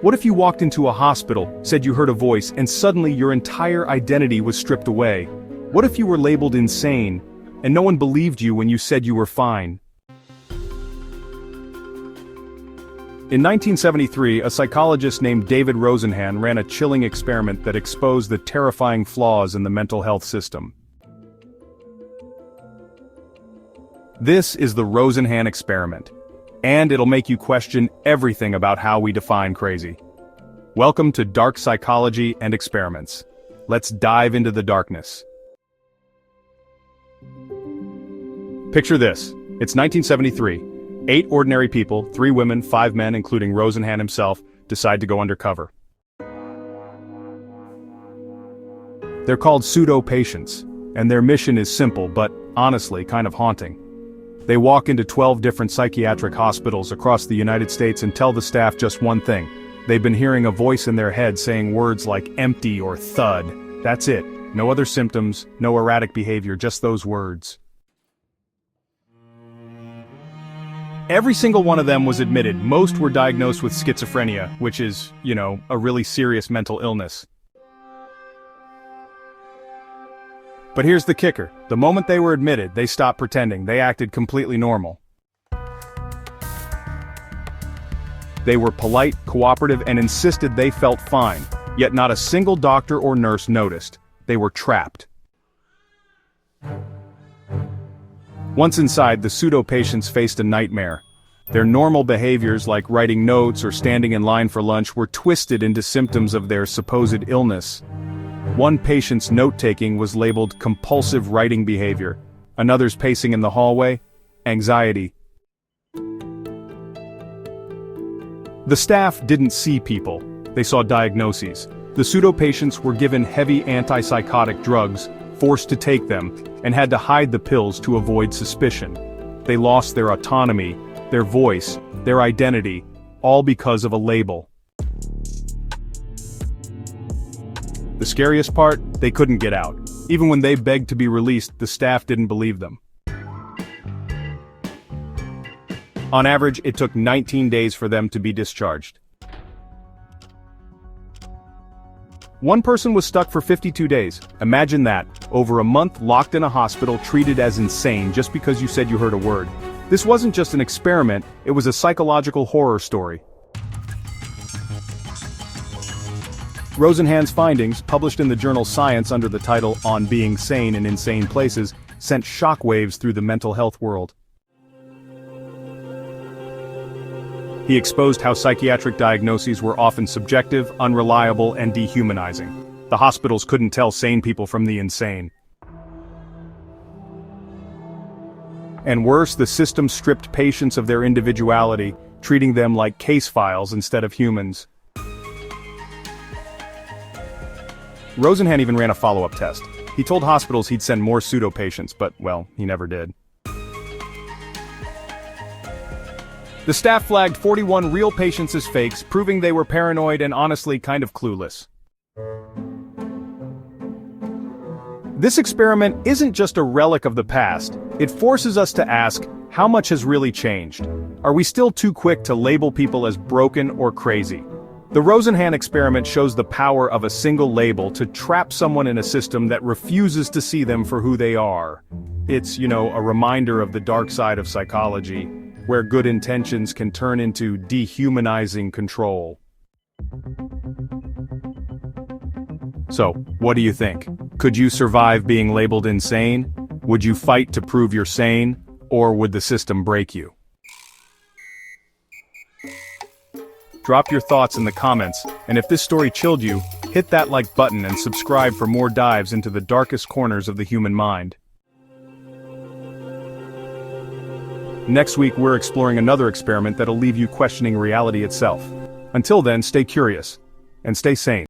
What if you walked into a hospital, said you heard a voice, and suddenly your entire identity was stripped away? What if you were labeled insane, and no one believed you when you said you were fine? In 1973, a psychologist named David Rosenhan ran a chilling experiment that exposed the terrifying flaws in the mental health system. This is the Rosenhan Experiment, and it'll make you question everything about how we define crazy. Welcome to Dark Psychology and Experiments. Let's dive into the darkness. Picture this. It's 1973. 8 ordinary people, 3 women, 5 men, including Rosenhan himself, decide to go undercover. They're called pseudo-patients, and their mission is simple but, honestly, kind of haunting. They walk into 12 different psychiatric hospitals across the United States and tell the staff just one thing. They've been hearing a voice in their head saying words like empty or thud. That's it. No other symptoms, no erratic behavior, just those words. Every single one of them was admitted. Most were diagnosed with schizophrenia, which is, a really serious mental illness. But here's the kicker. The moment they were admitted, they stopped pretending. They acted completely normal. They were polite, cooperative, and insisted they felt fine. Yet not a single doctor or nurse noticed. They were trapped. Once inside, the pseudo-patients faced a nightmare. Their normal behaviors like writing notes or standing in line for lunch were twisted into symptoms of their supposed illness. One patient's note-taking was labeled compulsive writing behavior, another's pacing in the hallway, anxiety. The staff didn't see people, they saw diagnoses. The pseudo-patients were given heavy antipsychotic drugs, forced to take them, and had to hide the pills to avoid suspicion. They lost their autonomy, their voice, their identity, all because of a label. The scariest part? They couldn't get out. Even when they begged to be released, the staff didn't believe them. On average, it took 19 days for them to be discharged. One person was stuck for 52 days. Imagine that, over a month locked in a hospital treated as insane just because you said you heard a word. This wasn't just an experiment, it was a psychological horror story. Rosenhan's findings, published in the journal Science under the title On Being Sane in Insane Places, sent shockwaves through the mental health world. He exposed how psychiatric diagnoses were often subjective, unreliable, and dehumanizing. The hospitals couldn't tell sane people from the insane. And worse, the system stripped patients of their individuality, treating them like case files instead of humans. Rosenhan even ran a follow-up test. He told hospitals he'd send more pseudo-patients, but, well, he never did. The staff flagged 41 real patients as fakes, proving they were paranoid and honestly kind of clueless. This experiment isn't just a relic of the past, it forces us to ask, how much has really changed? Are we still too quick to label people as broken or crazy? The Rosenhan experiment shows the power of a single label to trap someone in a system that refuses to see them for who they are. It's, a reminder of the dark side of psychology, where good intentions can turn into dehumanizing control. So, what do you think? Could you survive being labeled insane? Would you fight to prove you're sane? Or would the system break you? Drop your thoughts in the comments, and if this story chilled you, hit that like button and subscribe for more dives into the darkest corners of the human mind. Next week we're exploring another experiment that'll leave you questioning reality itself. Until then, stay curious, and stay sane.